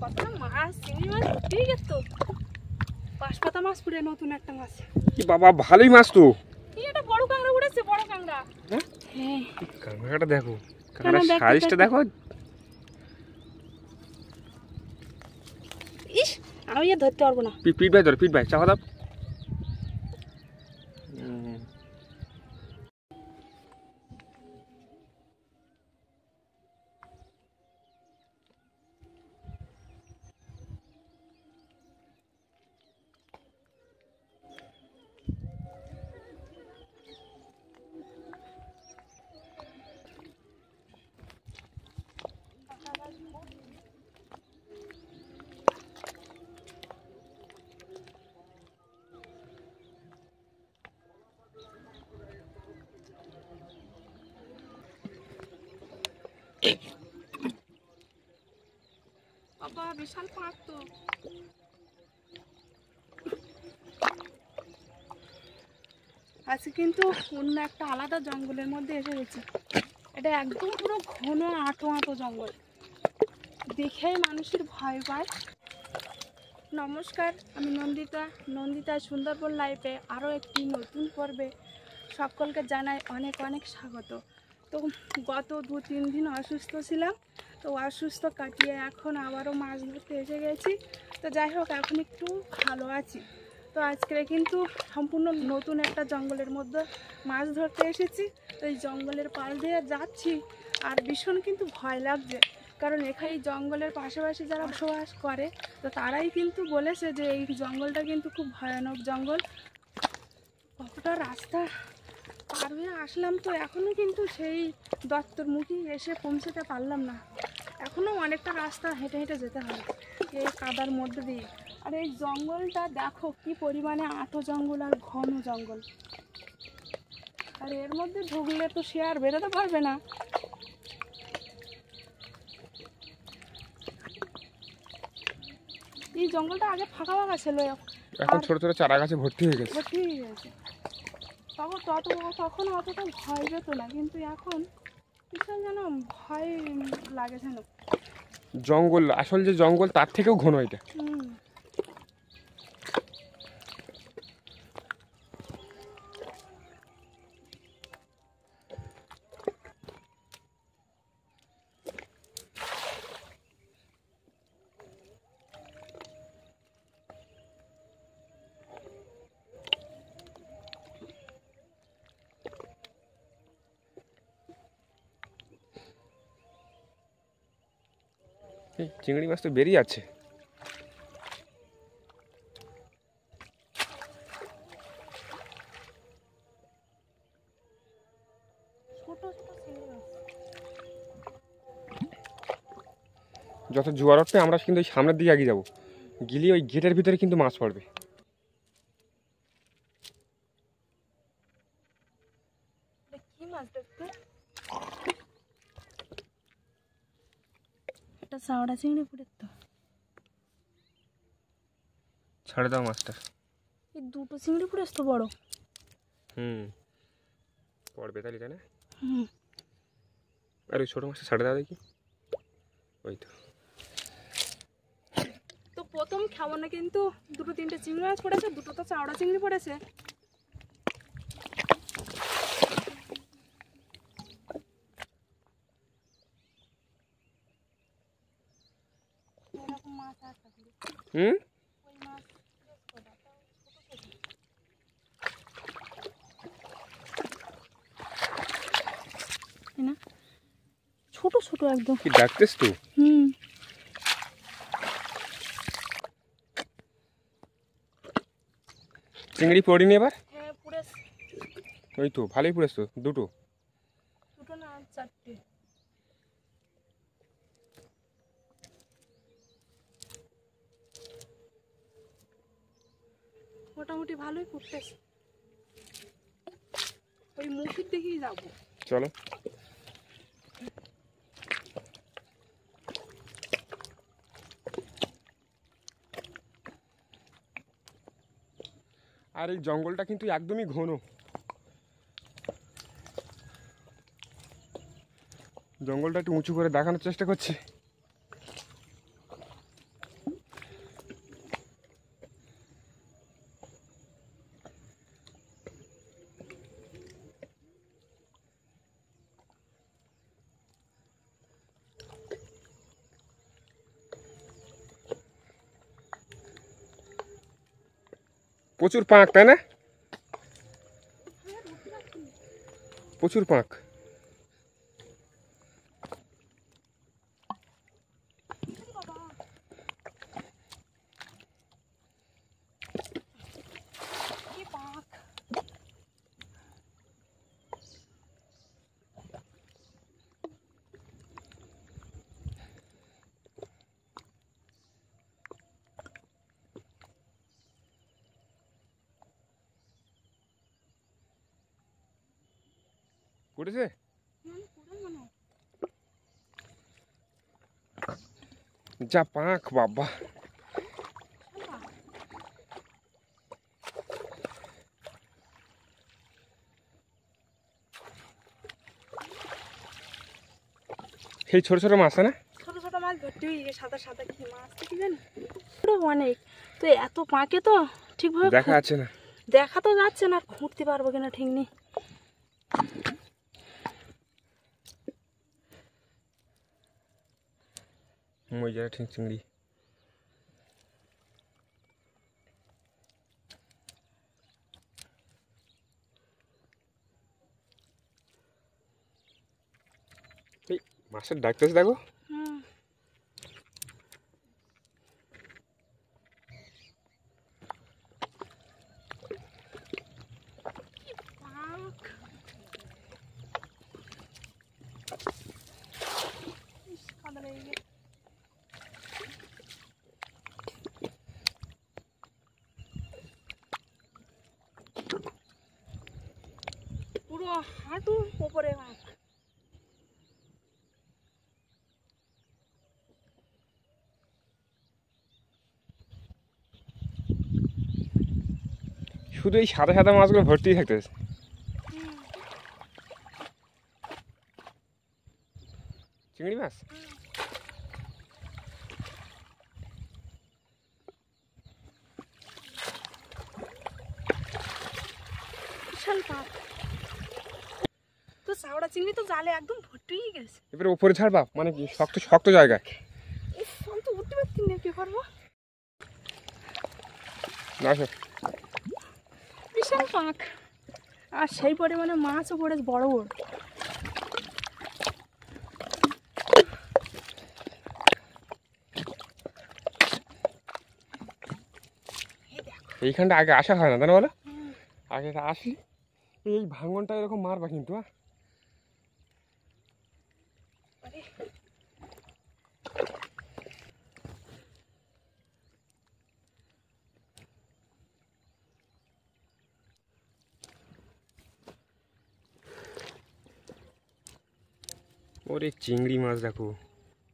কত মাছ, চিংড়ি মাছ ঠিক আছে তো। বাঁশপাতা মাছ পুড়ে নতুন একটা মাছ। কি বাবা ভালোই মাছ তো। এই একটা বড় কাঁকড়া উড়েছে, বড় কাঁকড়া। হ্যাঁ কাঁকড়াটা দেখো, কাঁকড়ার সাইজটা দেখো। ইস আমি আর ধরতে পারবো না। পিট ভাই ধর, পিট ভাই চাপা দাও। বাবা বিশাল পাঁক তো। আজকে কিন্তু অন্য একটা আলাদা জঙ্গলের মধ্যে এসে গেছি। এটা একদম পুরো ঘন আঁটো আঁটো জঙ্গল, দেখেই মানুষের ভয় পায়। নমস্কার, আমি নন্দিতা সুন্দরবন লাইফে আরও একটি নতুন পর্বে সকলকে জানাই অনেক অনেক স্বাগত। তো গত 2-3 দিন অসুস্থ ছিলাম, তো অসুস্থ কাটিয়ে এখন আবারও মাছ ধরতে এসে গেছি। তো যাই হোক এখন একটু ভালো আছি। তো আজকে কিন্তু সম্পূর্ণ নতুন একটা জঙ্গলের মধ্যে মাছ ধরতে এসেছি। তো এই জঙ্গলের পাশ দিয়ে যাচ্ছি আর ভীষণ কিন্তু ভয় লাগছে, কারণ এখানে এই জঙ্গলের পাশাপাশি যারা বসবাস করে তো তারাই কিন্তু বলেছে যে এই জঙ্গলটা কিন্তু খুব ভয়ানক জঙ্গল। কতটা রাস্তা পার হয়ে আসলাম, তো এখনও কিন্তু সেই দত্তর মুখী এসে পৌঁছতে পারলাম না। এখনও অনেকটা রাস্তা হেঁটে হেঁটে যেতে হবে এই কাদার মধ্যে দিয়ে। আর এই জঙ্গলটা দেখো কি পরিমাণে আঁটো জঙ্গল আর ঘন জঙ্গল। আর এর মধ্যে ঢুকলে তো সে আর বেরোতে পারবে না। এই জঙ্গলটা আগে ফাঁকা ফাঁকা ছিল, এখন ছোট ছোট চারা গাছে ভর্তি হয়ে গেছে। তখন অতটা ভয় পেত না, কিন্তু এখন কিসব যেন ভয় লাগে যেন। জঙ্গল আসল যে জঙ্গল তার থেকেও ঘন এটা। চিংড়ি মাছ তো বেরিয়ে আছে। যত জোয়ার উঠবে আমরা কিন্তু ওই সামনের দিকে এগিয়ে যাবো, গিয়ে ওই গেটের ভিতরে কিন্তু মাছ পড়বে। কি মাছ দেখতে? এটা চাওড়া চিংড়ি পুকুরের তো। ছাড়ে দাও মাছটা। এই দুটো চিংড়ি পুকুরের তো বড়। পড়বে তাহলে, তাই না? আর ওই ছোটো মাছটা ছাড়ে দাও দেখি। ওই তো তো প্রথম খাওয়ানো কিন্তু 2-3টে চিংড়ি মাছ পড়েছে, দুটো তো চাওড়া চিংড়ি পড়েছে। ছোট ছোট একদম। কি ডাকতেছ তো? চিংড়ি পড়িনি এবার? হ্যাঁ পুড়েছে। ওই তো ভালোই পড়েছ তো, দুটো না 4টে। মোটামুটি ভালোই পড়তেছে। ওই মুখের দিকেই যাবো, চলো। আর এই জঙ্গলটা কিন্তু একদমই ঘন। জঙ্গলটা একটু উঁচু করে দেখানোর চেষ্টা করছি। প্রচুর পাঁক, তাই না? প্রচুর পাঁক। পড়েছে? যা পাঁক বাবা। সেই ছোট ছোট মাছ, না? ছোট ছোট মাছ ভর্তি হয়ে গেছে, সাদা সাদা কি মাছ কি জানি অনেক। তো এত পাঁকে তো ঠিকভাবে দেখা যাচ্ছে না। দেখা তো যাচ্ছে না, আর খুঁড়তে পারবো কিনা ঠিক নেই। মজার ঠিক চিংড়ি। এই মাছের ডাকতেছে দেখো। পুরো হাঁটুর উপরে মাছ। শুধু এই সাদা সাদা মাছগুলো ভর্তি থাকতেছে। চিংড়ি মাছ। বিশাল পাঁক। তো চাওড়া চিংড়ি তো জালে একদম ভর্তি হয়ে গেছে। এবারে উপরে ছাড়বা, মানে কি শক্ত শক্ত জায়গায়। আমি তো উঠতে পারছি না, কি করবো? আসো। বিশাল পাঁক, আর সেই পরিমাণে মাছও পড়েছে বড় বড়। এইখানটা আগে আসা হয় না, তাই না বলো? আগে আসি এই ভাঙনটা এরকম মারবা কিন্তু। ওরে চিংড়ি মাছ দেখো,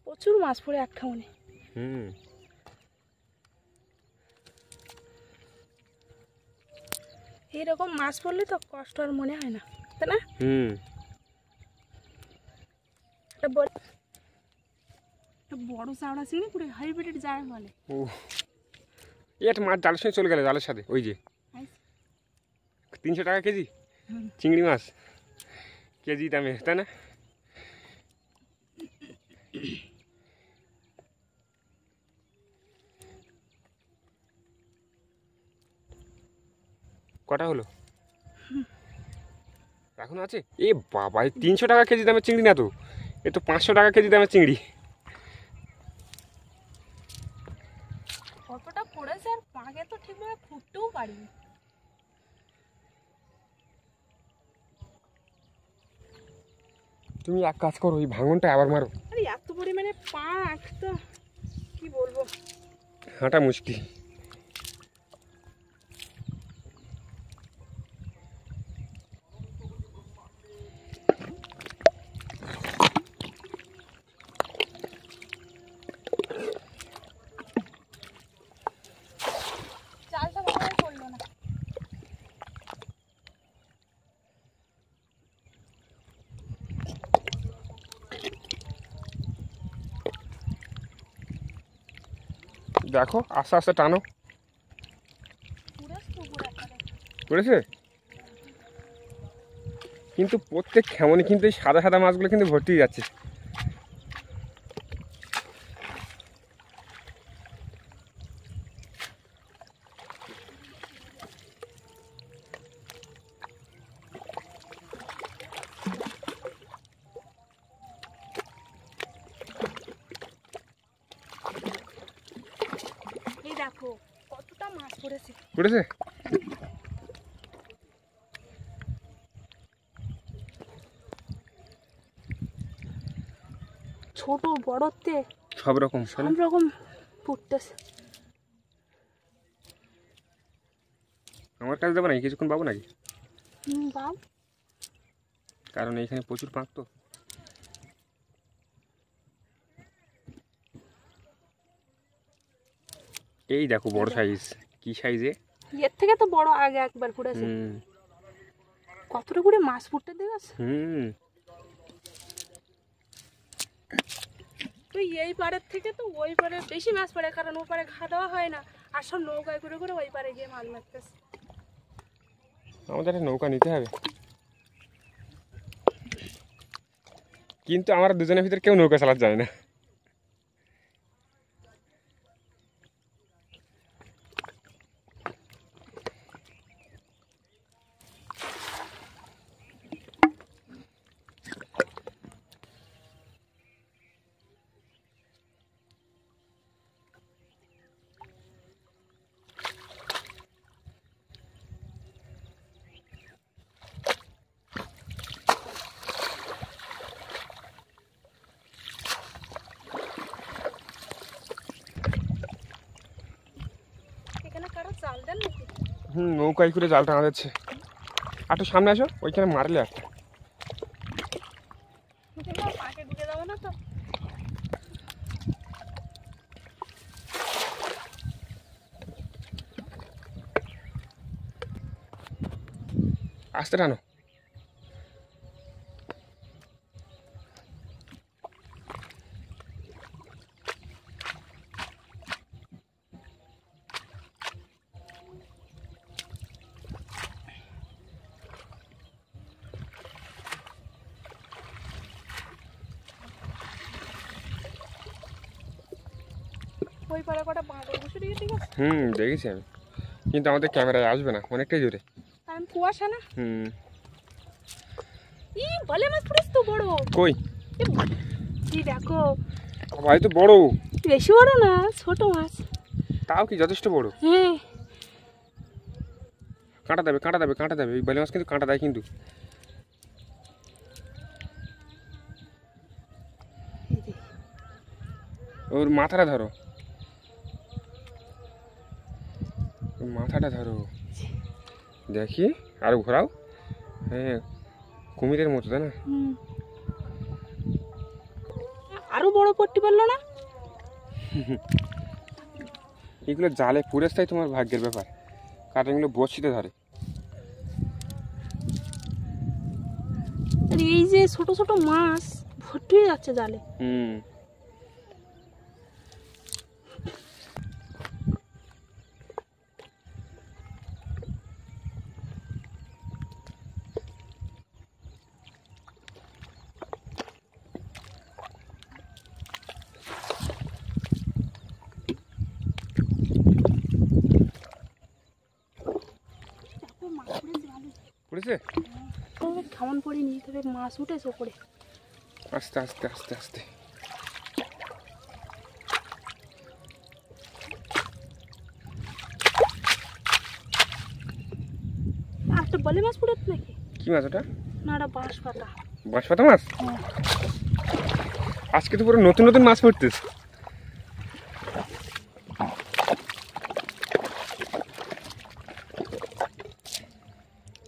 প্রচুর মাছ পড়ে এক খাওনে। এইরকম মাছ পড়লে তো কষ্ট আর মনে হয় না, তাই না? বড় চাওড়া চিংড়ি পুরো হাইব্রিড যায় বলে। ও এটা মাছ জালের সঙ্গে চলে গেলে, জালের সাথে ওই যে 300 টাকা কেজি চিংড়ি মাছ, কেজি দামে, তাই না? কটা হলো এখন আছে? এ বাবা, 300 টাকা কেজি দামের চিংড়ি না তো, এ তো 500 টাকা কেজি দামের চিংড়ি। কতটা পড়েছে, আর পাকে তো ঠিকভাবে ফুটতেও পারিনি। তুমি এক কাজ করো, ওই ভাঙনটা আবার মারো। আরে এত পরিমাণে পাক তো কি বলবো, হাঁটা মুশকিল। চালটা ভালো পড়লো না। দেখো আস্তে আস্তে টানো। পড়েছে কিন্তু প্রত্যেক খেমনে কিন্তু এই সাদা সাদা মাছগুলো কিন্তু ভর্তি যাচ্ছে। পড়েছে। পড়েছে? ছোট বড়তে সব রকম ফুটতেছে। আমার কাছে দেবো নাকি কিছুক্ষণ পাবো নাকি? বাব, কারণ এইখানে প্রচুর পাঁক তো। এই দেখো বড় সাইজ, কি সাইজে! এর থেকে তো বড় আগে একবার ফুটেছে। কতটা করে মাছ ফুটতে দেখেছ? তো এই পাড়ের থেকে তো ওই পাড়ে বেশি মাছ পড়ে, কারণ ও পাড়ে ঘা দেওয়া হয় না, আর সব নৌকায় করে করে ওই পাড়ে গিয়ে মাছ মারতেছে। আমাদের একটা নৌকা নিতে হবে, কিন্তু আমরা দুজনের ভিতরে কেউ নৌকা চালাতে যায় না। নৌকায় করে জাল টানা যাচ্ছে। একটু সামনে আসো, ওইখানে মারলে একটা। আসতে টানো। ওই পাড়ে কটা বাঁদর বসে দিয়েছে। দেখেছি আমি, কিন্তু আমাদের ক্যামেরায় আসবে না, অনেকটাই জোরে। কারণ কুয়াশা না। ই বলে মাছ পড়েছে তো বড়। কই? এই দেখো ভাই, তো বড়। বেশি বড় না, ছোট মাছ। তাও কি যথেষ্ট বড়? হ্যাঁ। কাঁটা দেবে, কাঁটা দেবে, কাঁটা দেবে। ওই বলে মাছ কিন্তু কাঁটা দেয় কিন্তু। ওর মাথাটা ধরো, মাথাটা ধরো, দেখি। আর ঘোরাও। হ্যাঁ, কুমিরের মতো, তাই না? আরো বড় পড়তে পারলো না। এগুলো জালে পুরেছে, তাই তোমার ভাগ্যের ব্যাপার। কাটাগুলো বড়শিতে ধরে। এই যে ছোট ছোট মাছ ভর্তি হয়ে যাচ্ছে জালে। পড়েছে? কেমন পড়ে নিয়ে তবে মাছ উঠেছে ওপরে। আস্তে আস্তে আস্তে আস্তে। একটা বলে মাছ পড়েছে নাকি? কি মাছ ওটা? না, ওটা বাঁশপাতা। বাঁশপাতা মাছ? আজকে তো পুরো নতুন নতুন মাছ পড়তেছে।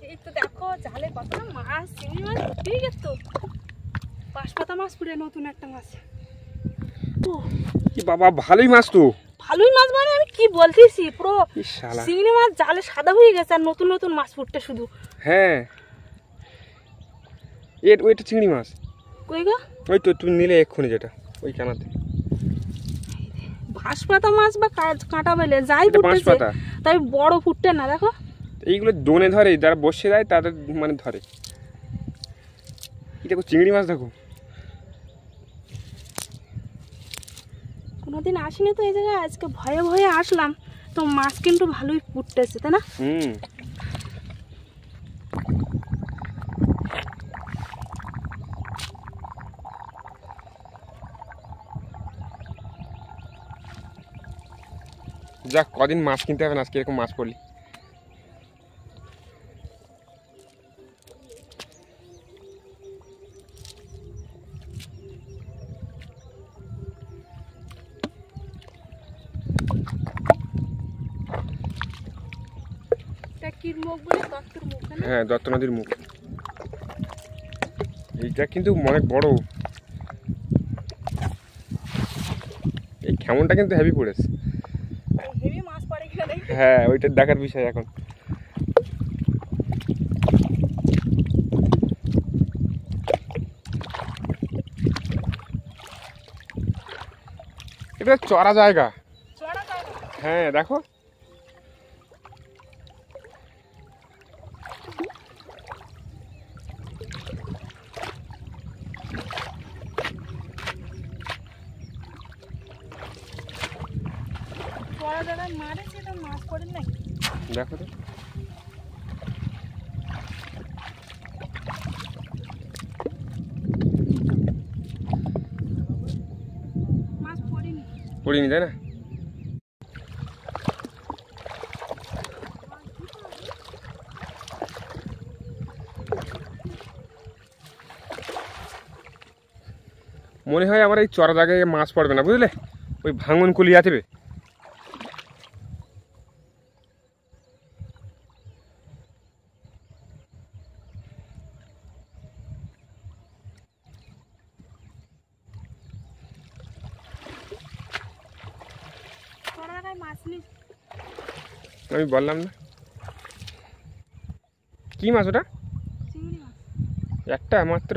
এই তো দেখো জালে কত মাছ, চিংড়ি মাছ ঠিক আছে তো। বাঁশপাতা মাছ পড়ে নতুন একটা মাছ। কি বাবা, ভালোই মাছ তো। ভালোই মাছ মানে আমি কি বলতেছি, পুরো শালা চিংড়ি মাছ জালে সাদা হয়ে গেছে, আর নতুন নতুন মাছ ফুটতে শুধু। হ্যাঁ, ওইটা চিংড়ি মাছ। কই গো? ওই তো তুমি নিলে এক্ষুনি, যেটা ওই কানাতে। বাঁশপাতা মাছ বা কাঁটা বেলে যাই ফুটতেছে, তাই বড় ফুটতে না। দেখো এইগুলো দোনে ধরে, যারা বসে দেয় তাদের মানে ধরে। কি দেখো চিংড়ি মাছ, দেখো। কোনোদিন আসিনি তো এই জায়গায়, আজকে ভয়ে ভয়ে আসলাম। তো মাছ কিন্তু ভালোই ফুটতেছে, তাই না? যাক, কদিন মাছ কিনতে হবে না আজকে এরকম মাছ পড়লি। এটা কি মুখ বলে? দত্তর মুখ না? হ্যাঁ, দত্ত নদীর মুখ। এইটা কিন্তু অনেক বড়। এই খেমনটা কিন্তু হেভি পড়েছে। হেভি মাছ পড়ে কিনা দেখি। হ্যাঁ, ওইটা দেখার বিষয় এখন। এটা চড়া জায়গা। চড়া জায়গা। হ্যাঁ দেখো, চড়া জায়গায় মারেছে, এটা মাছ পড়ে নাকি? দেখো তো। মাছ পড়েনি। পড়িনি তাই না? মনে হয় আমার এই চড়া জায়গায় মাছ পড়বে না, বুঝলে? ওই ভাঙন কুলিয়ে আসবে। চড়া জায়গায় মাছ নেই। আমি বললাম না। কি মাছ ওটা? চিংড়ি মাছ। একটা মাত্র?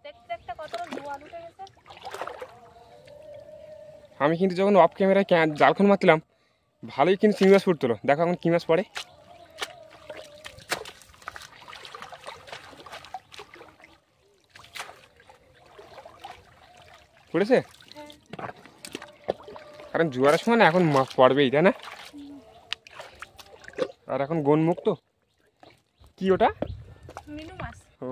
দেখতে দেখতে কতটা জোয়ার উঠে গেছে। আমি কিন্তু যখন অফ ক্যামেরায় জালখন মারছিলাম ভালোই কিন্তু চিংড়ি মাছ পড়তো। দেখো এখন কি মাছ পড়ে। পড়েছে? কারণ জোয়ারের সময় না এখন মাছ পড়বেই, তাই না? আর এখন গনমুক্ত। কি ওটা? মিনু মাছ। ও,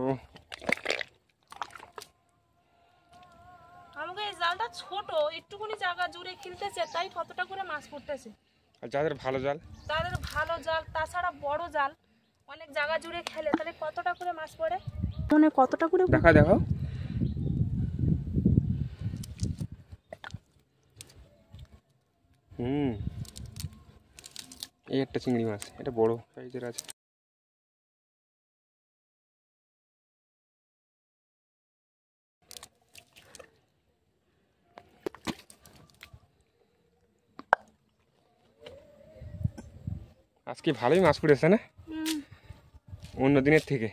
আমাকে এই জালটা ছোট, একটুখানি জায়গা জুড়ে খেলতেছে, তাই কতটা করে মাছ পড়তেছে। আর যাদের ভালো জাল, তাদের ভালো জাল, তাছাড়া বড় জাল অনেক জায়গা জুড়ে খেলে, তাহলে কতটা করে মাছ পড়ে? মানে কতটা করে? দেখা দেখো। এই একটা চিংড়ি মাছ, এটা বড় সাইজের আছে। আজকে ভালোই মাছ পড়েছে না অন্য দিনের থেকে।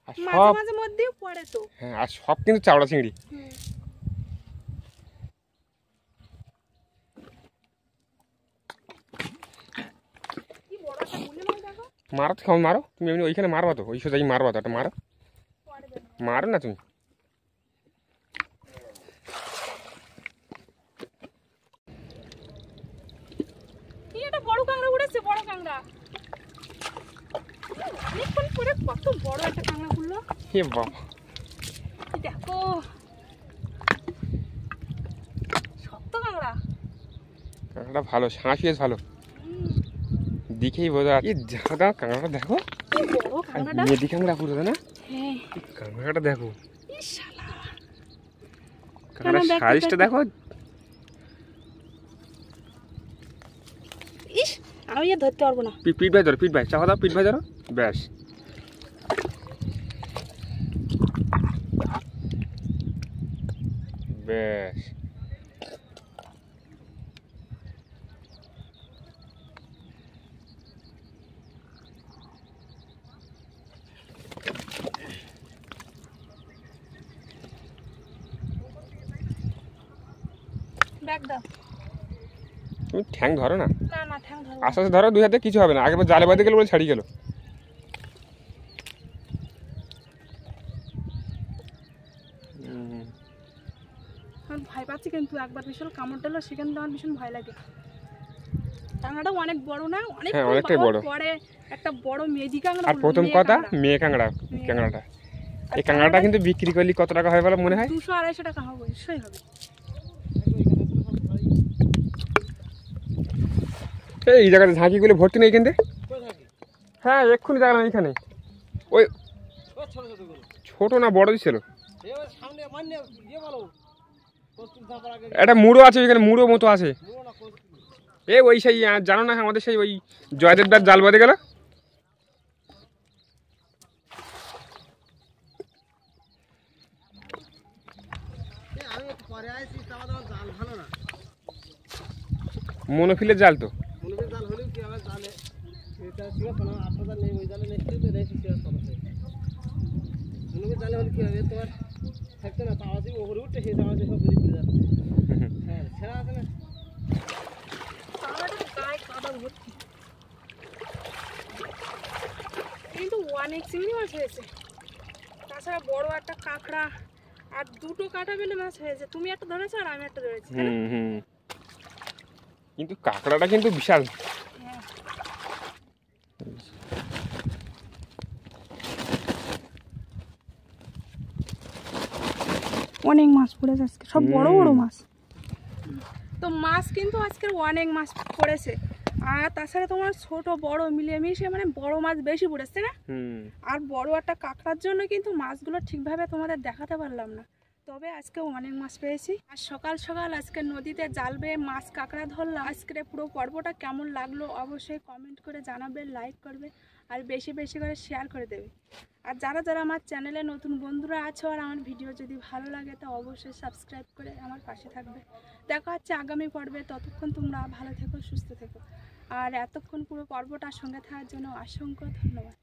আর মাঝে সব, মাঝে মধ্যেও পড়ে তো। হ্যাঁ, আর সব কিন্তু চাওড়া চিংড়ি। কি বড় একটা গুলি মাছ দেখো। মারো তো, খাও, মারো তুমি। এমনি ওইখানে মারবা তো, ওই সোজাই মারবা তো, একটা মারো। পড়বে না। মারো না তুমি। কি একটা বড় কাঁকড়া উড়েছে, বড় কাঁকড়া। অনেকক্ষণ পরে কত বড় একটা কাঁকড়া উঠলো। হে বাবা, এই দেখো, শক্ত কাঁকড়া। কাঁকড়াটা ভালো, শাঁস বেশ ভালো, দেখেই বোঝা যাচ্ছে। জাদা কাঁকড়াটা দেখো, কি বড় কাঁকড়াটা। মেদি কাঁকড়া পুরো, তাই না? হ্যাঁ। কাঁকড়াটা দেখো, ইস শালা। কাঁকড়ার দেখতে সাইজটা দেখতে। দেখো। ইস, আমি আর ধরতে পারবো না। পিঠ ভাই ধরো, পিঠ ভাই চাপা দাও, পিঠ ভাই ধরো, ব্যাস। ব্যাস, ব্যাগ দাও। তুমি ঠ্যাং ধরো না, না না, ঠ্যাং ধরবো আস্তে আস্তে ধরো, দুই হাতে কিছু হবে না। আগে জালে বাঁধে গেলে বলে ছাড়িয়ে গেল। আমি ভয় পাচ্ছি, কিন্তু একবার বিশাল কামড় দিলো, সেখান থেকে আমার ভীষণ ভয় লাগে। কাঁকড়াটা অনেক বড় না, অনেক অনেকটাই বড়। পরে একটা বড় মেজি কাঁকড়া। আর প্রথম কথা, মেয়ে কাঁকড়া, কাঁকড়াটা এই কাঁকড়াটা কিন্তু বিক্রি করলে কত টাকা হয় বলো মনে হয়? 200-250 টাকা হবে, অবশ্যই হবে। এই জায়গাতে ঝাঁকিগুলো ভর্তি নেই কিন্তু। হ্যাঁ এক্ষুনি দেখলাম এইখানে। ওই ছোট না বড় ছিল? একটা মুড়ো আছে ওইখানে, মুড়ো মতো আছে। ওই সেই জানো না আমাদের সেই ওই জয়দেব দার জাল বাঁধে গেল। মনোফিলের জাল তো। কিন্তু অনেক চিংড়ি মাছ হয়েছে, তাছাড়া বড় একটা কাঁকড়া আর 2টো কাঁটা বেলে মাছ হয়েছে। তুমি একটা ধরেছো আর আমি একটা ধরেছি। কিন্তু কাঁকড়াটা কিন্তু বিশাল। হ্যাঁ। অনেক মাছ পড়েছে আজকে, সব বড় বড় মাছ। তো মাছ কিন্তু আজকের অনেক মাছ পড়েছে, আর তাছাড়া তোমার ছোট বড় মিলেমিশে মানে বড় মাছ বেশি পড়েছে না। আর বড় একটা কাঁকড়ার জন্য কিন্তু মাছগুলো ঠিকভাবে তোমাদের দেখাতে পারলাম না, তবে আজকে অনেক মাছ পেয়েছি। আর সকাল সকাল আজকে নদীতে জাল বেয়ে মাছ কাঁকড়া ধরলাম। আজকের পুরো পর্বটা কেমন লাগলো অবশ্যই কমেন্ট করে জানাবে, লাইক করবে আর বেশি বেশি করে শেয়ার করে দেবে। আর যারা যারা আমার চ্যানেলে নতুন বন্ধুরা আছো আর আমার ভিডিও যদি ভালো লাগে তো অবশ্যই সাবস্ক্রাইব করে আমার পাশে থাকবে। দেখা হচ্ছে আগামী পর্বে, ততক্ষণ তোমরা ভালো থেকো, সুস্থ থেকো। আর এতক্ষণ পুরো পর্বটার সঙ্গে থাকার জন্য অসংখ্য ধন্যবাদ।